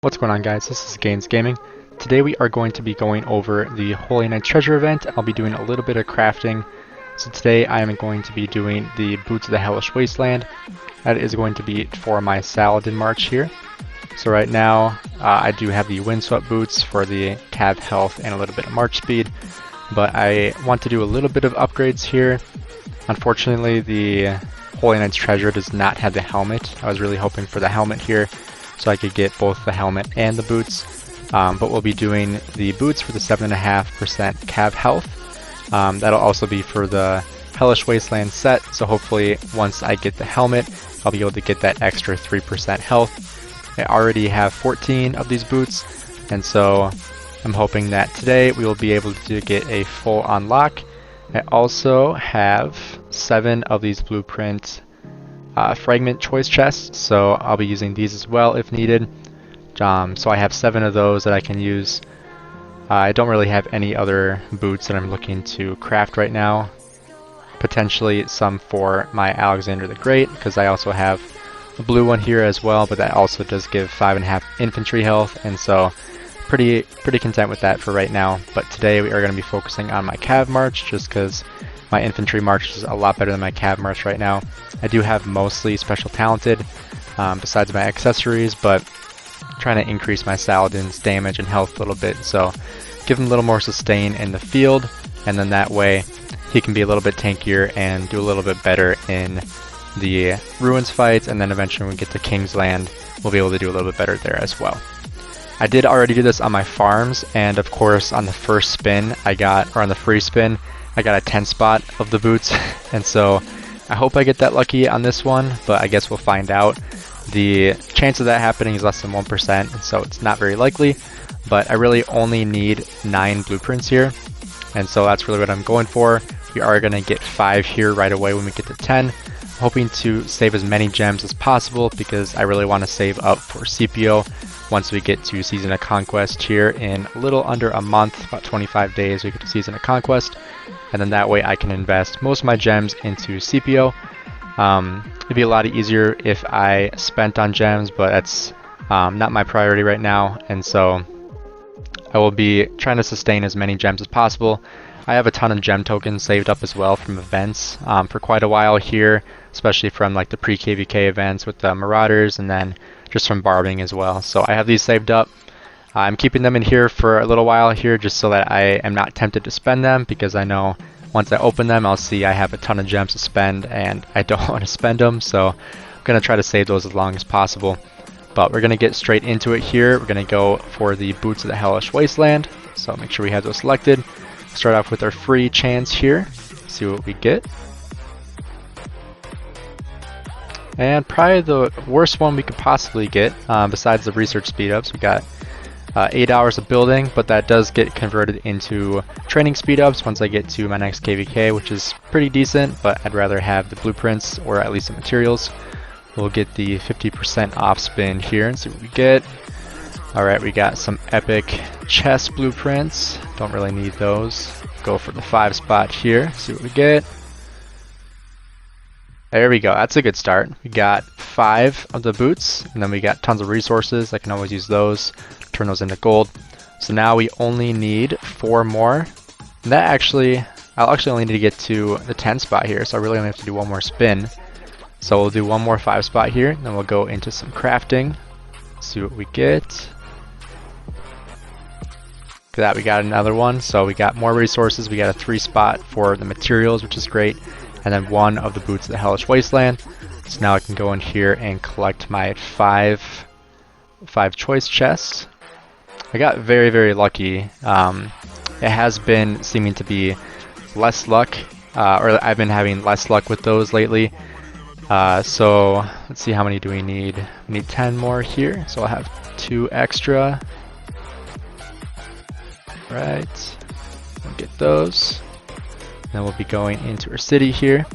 What's going on, guys? This is Gainz Gaming. Today we are going to be going over the Holy Knight Treasure event. I'll be doing a little bit of crafting. So today I am going to be doing the Boots of the Hellish Wasteland. That is going to be for my Saladin March here. So right now I do have the Windswept boots for the cav health and a little bit of march speed. But I want to do a little bit of upgrades here. Unfortunately, the Holy Knight's Treasure does not have the helmet. I was really hoping for the helmet here, so I could get both the helmet and the boots. But we'll be doing the boots for the 7.5% cav health. That'll also be for the Hellish Wasteland set, so hopefully once I get the helmet, I'll be able to get that extra 3% health. I already have 14 of these boots, and so I'm hoping that today we will be able to get a full unlock. I also have 7 of these blueprint fragment choice chests, so I'll be using these as well if needed. So I have 7 of those that I can use. I don't really have any other boots that I'm looking to craft right now. Potentially some for my Alexander the Great, because I also have a blue one here as well, but that also does give 5.5 infantry health, and so pretty content with that for right now. But today we are going to be focusing on my cav march, just because my infantry march is a lot better than my cav march right now. I do have mostly special talented besides my accessories, but trying to increase my Saladin's damage and health a little bit, so give him a little more sustain in the field, and then that way he can be a little bit tankier and do a little bit better in the ruins fights, and then eventually when we get to Kingsland we'll be able to do a little bit better there as well. I did already do this on my farms, and of course on the first spin on the free spin I got a 10 spot of the boots, and so I hope I get that lucky on this one, but I guess we'll find out. The chance of that happening is less than 1%, so it's not very likely, but I really only need 9 blueprints here, and so that's really what I'm going for. We are going to get 5 here right away when we get to 10. I'm hoping to save as many gems as possible because I really want to save up for CPO once we get to Season of Conquest here in a little under a month, about 25 days we get to Season of Conquest, and then that way I can invest most of my gems into CPO. It'd be a lot easier if I spent on gems, but that's not my priority right now, and so I will be trying to sustain as many gems as possible. I have a ton of gem tokens saved up as well from events for quite a while here, especially from like the pre-KVK events with the Marauders, and then just from barbing as well. So I have these saved up. I'm keeping them in here for a little while here just so that I am not tempted to spend them, because I know once I open them I'll see I have a ton of gems to spend and I don't want to spend them, so I'm going to try to save those as long as possible. But we're going to get straight into it here. We're going to go for the Boots of the Hellish Wasteland, so make sure we have those selected. Start off with our free chance here, see what we get. And probably the worst one we could possibly get, besides the research speed ups, we got 8 hours of building, but that does get converted into training speed ups once I get to my next KVK, which is pretty decent, but I'd rather have the blueprints or at least the materials. We'll get the 50% off spin here and see what we get. Alright, we got some epic chest blueprints. Don't really need those. Go for the 5 spot here, see what we get. There we go, that's a good start. We got 5 of the boots, and then we got tons of resources. I can always use those, turn those into gold. So now we only need 4 more. And that I'll actually only need to get to the 10 spot here, so I really only have to do one more spin. So we'll do one more 5 spot here, then we'll go into some crafting, see what we get. Look at that, we got another one, so we got more resources. We got a 3 spot for the materials, which is great, and then 1 of the Boots of the Hellish Wasteland. So now I can go in here and collect my 5 choice chests. I got very lucky. It has been seeming to be less luck, or I've been having less luck with those lately. So let's see, how many do we need? We need 10 more here, so I'll have 2 extra. Right, we'll get those. Then we'll be going into our city here.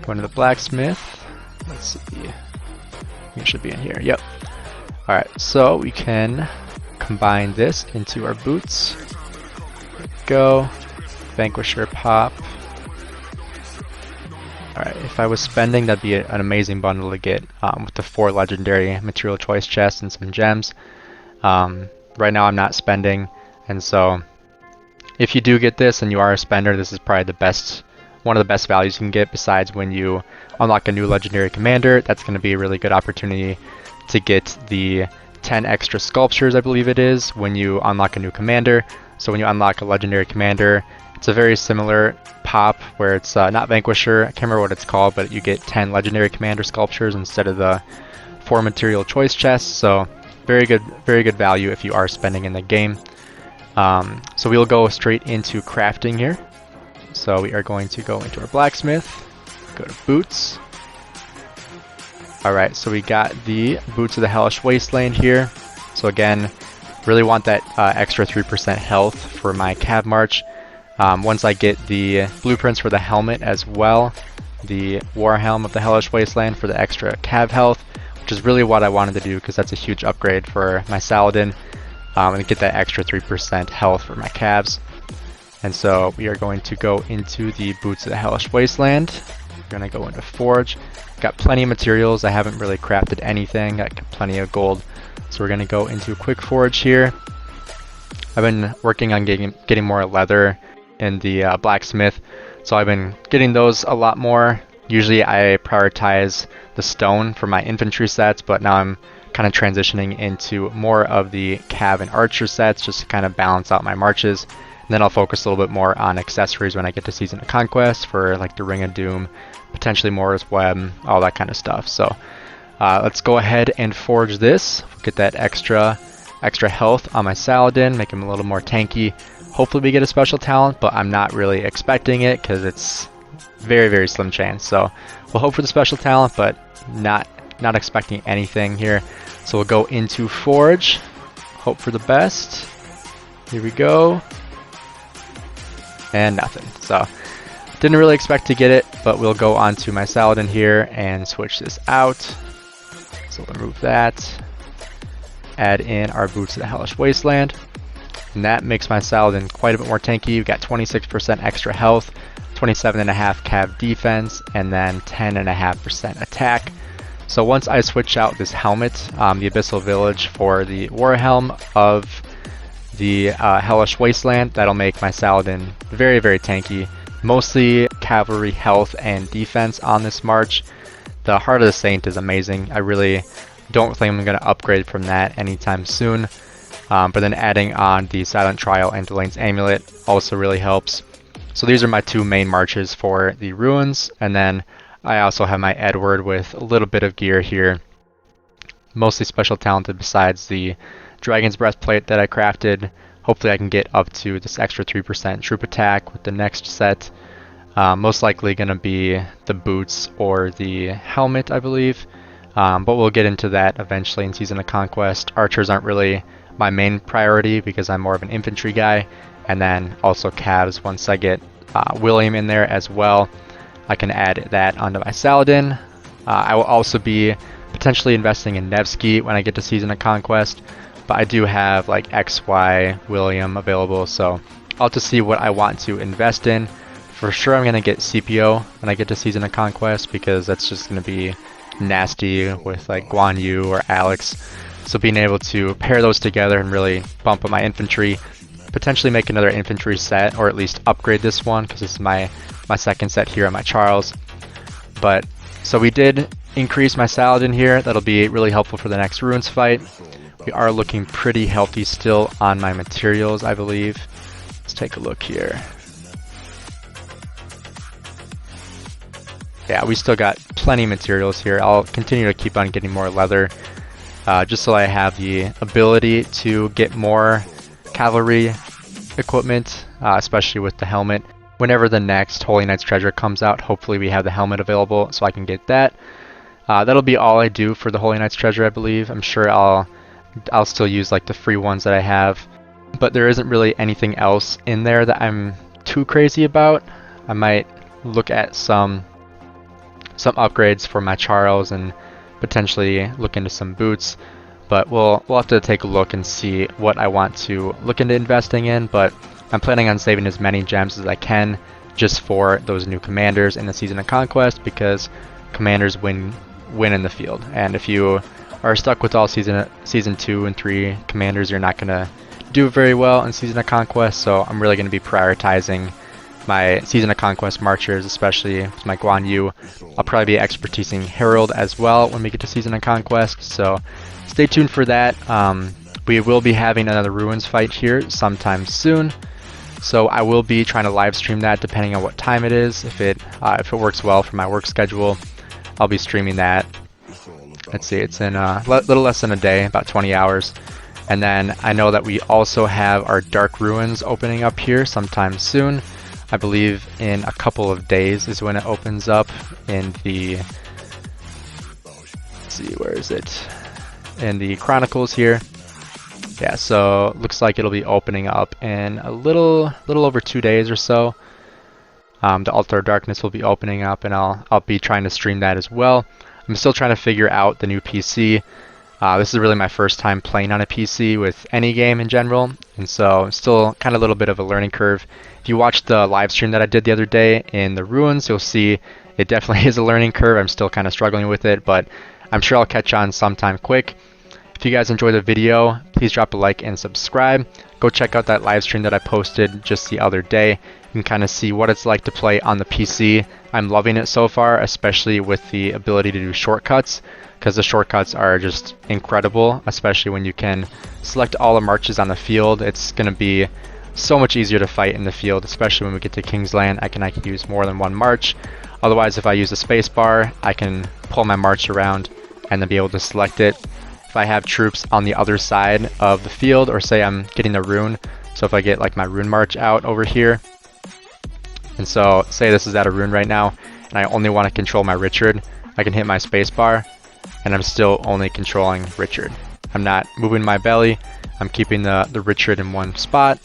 Going to the blacksmith. Let's see. It should be in here. Yep. Alright, so we can combine this into our boots. There we go. Vanquisher pop. Alright, if I was spending, that'd be an amazing bundle to get with the 4 legendary material choice chests and some gems. Right now I'm not spending, and so if you do get this and you are a spender, this is probably one of the best values you can get, besides when you unlock a new legendary commander. That's going to be a really good opportunity to get the 10 extra sculptures, I believe it is, when you unlock a new commander. So when you unlock a legendary commander, it's a very similar pop where it's not Vanquisher, I can't remember what it's called, but you get 10 legendary commander sculptures instead of the 4 material choice chests. So very good value if you are spending in the game. So we'll go straight into crafting here. So we are going to go into our blacksmith, go to boots. Alright, so we got the boots of the Hellish Wasteland here. So again, really want that extra 3% health for my cav march. Once I get the blueprints for the helmet as well, the war helm of the Hellish Wasteland for the extra cav health, which is really what I wanted to do because that's a huge upgrade for my Saladin, and get that extra 3% health for my calves. And so we are going to go into the boots of the Hellish Wasteland. We're going to go into forge. Got plenty of materials. I haven't really crafted anything. Got plenty of gold. So we're going to go into a quick forge here. I've been working on getting more leather in the blacksmith. So I've been getting those a lot more. Usually I prioritize the stone for my infantry sets, but now I'm kind of transitioning into more of the cav and archer sets just to kind of balance out my marches. And then I'll focus a little bit more on accessories when I get to Season of Conquest for like the Ring of Doom, potentially Mora's Web, all that kind of stuff. So let's go ahead and forge this. Get that extra health on my Saladin, make him a little more tanky. Hopefully we get a special talent, but I'm not really expecting it because it's very slim chance. So we'll hope for the special talent, but not expecting anything here. So we'll go into forge, hope for the best. Here we go. And nothing. So didn't really expect to get it, but we'll go on to my Saladin here and switch this out. So we'll remove that. Add in our boots of the Hellish Wasteland. And that makes my Saladin quite a bit more tanky. We've got 26% extra health, 27.5 cav defense, and then 10.5% attack. So once I switch out this helmet, the Abyssal Village, for the war helm of the Hellish Wasteland, that'll make my Saladin very tanky. Mostly cavalry health and defense on this march. The Heart of the Saint is amazing. I really don't think I'm going to upgrade from that anytime soon. But then adding on the Silent Trial and Delaine's Amulet also really helps. So these are my 2 main marches for the ruins, and then I also have my Edward with a little bit of gear here. Mostly special talented besides the Dragon's Breastplate that I crafted. Hopefully I can get up to this extra 3% troop attack with the next set. Most likely going to be the boots or the helmet, I believe. But we'll get into that eventually in Season of Conquest. Archers aren't really my main priority because I'm more of an infantry guy. And then also calves once I get William in there as well. I can add that onto my Saladin. I will also be potentially investing in Nevsky when I get to Season of Conquest. But I do have like XY William available, so I'll have to see what I want to invest in. For sure I'm going to get CPO when I get to Season of Conquest because that's just going to be nasty with like Guan Yu or Alex. So being able to pair those together and really bump up my infantry, potentially make another infantry set, or at least upgrade this one because this is my second set here on my Charles. But so we did increase my Saladin here. That'll be really helpful for the next ruins fight. We are looking pretty healthy still on my materials, I believe. Let's take a look here. Yeah, we still got plenty of materials here. I'll continue to keep on getting more leather, just so I have the ability to get more cavalry equipment, especially with the helmet. Whenever the next Holy Knight's Treasure comes out, hopefully we have the helmet available so I can get that. That'll be all I do for the Holy Knight's Treasure, I believe. I'm sure I'll still use like the free ones that I have, but there isn't really anything else in there that I'm too crazy about. I might look at some upgrades for my Charles and potentially look into some boots, but we'll have to take a look and see what I want to look into investing in. But I'm planning on saving as many gems as I can just for those new commanders in the Season of Conquest, because commanders win in the field. And if you are stuck with all season 2 and 3 commanders, you're not going to do very well in Season of Conquest. So I'm really going to be prioritizing my Season of Conquest marchers, especially with my Guan Yu. I'll probably be expertising Herald as well when we get to Season of Conquest, so stay tuned for that. We will be having another Ruins fight here sometime soon, so I will be trying to live stream that depending on what time it is. If it works well for my work schedule, I'll be streaming that. Let's see, it's in a little less than a day, about 20 hours. And then I know that we also have our Dark Ruins opening up here sometime soon. I believe in a couple of days is when it opens up in the, let's see, where is it? In the Chronicles here. Yeah, so looks like it'll be opening up in a little over 2 days or so. The Altar of Darkness will be opening up, and I'll be trying to stream that as well. I'm still trying to figure out the new PC. This is really my first time playing on a PC with any game in general, and so still kind of a little bit of a learning curve. If you watched the live stream that I did the other day in the Ruins, you'll see it definitely is a learning curve. I'm still kind of struggling with it, but I'm sure I'll catch on sometime quick. If you guys enjoyed the video, please drop a like and subscribe. Go check out that live stream that I posted just the other day. You can kind of see what it's like to play on the PC. I'm loving it so far, especially with the ability to do shortcuts, because the shortcuts are just incredible, especially when you can select all the marches on the field. It's going to be so much easier to fight in the field, especially when we get to Kingsland. I can use more than one march. Otherwise, if I use the space bar, I can pull my march around and then be able to select it. If I have troops on the other side of the field, or say I'm getting a rune, so if I get like my rune march out over here, and so say this is at a rune right now, and I only want to control my Richard, I can hit my space bar, and I'm still only controlling Richard. I'm not moving my belly, I'm keeping the Richard in one spot,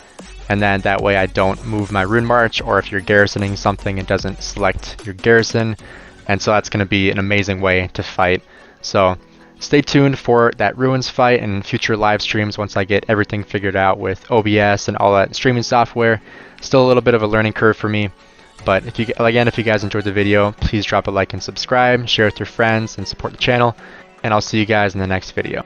and then that way I don't move my rune march, or if you're garrisoning something, it doesn't select your garrison, and so that's going to be an amazing way to fight. So stay tuned for that Ruins fight and future live streams once I get everything figured out with OBS and all that streaming software. Still a little bit of a learning curve for me, but if you guys enjoyed the video, please drop a like and subscribe, share with your friends, and support the channel, and I'll see you guys in the next video.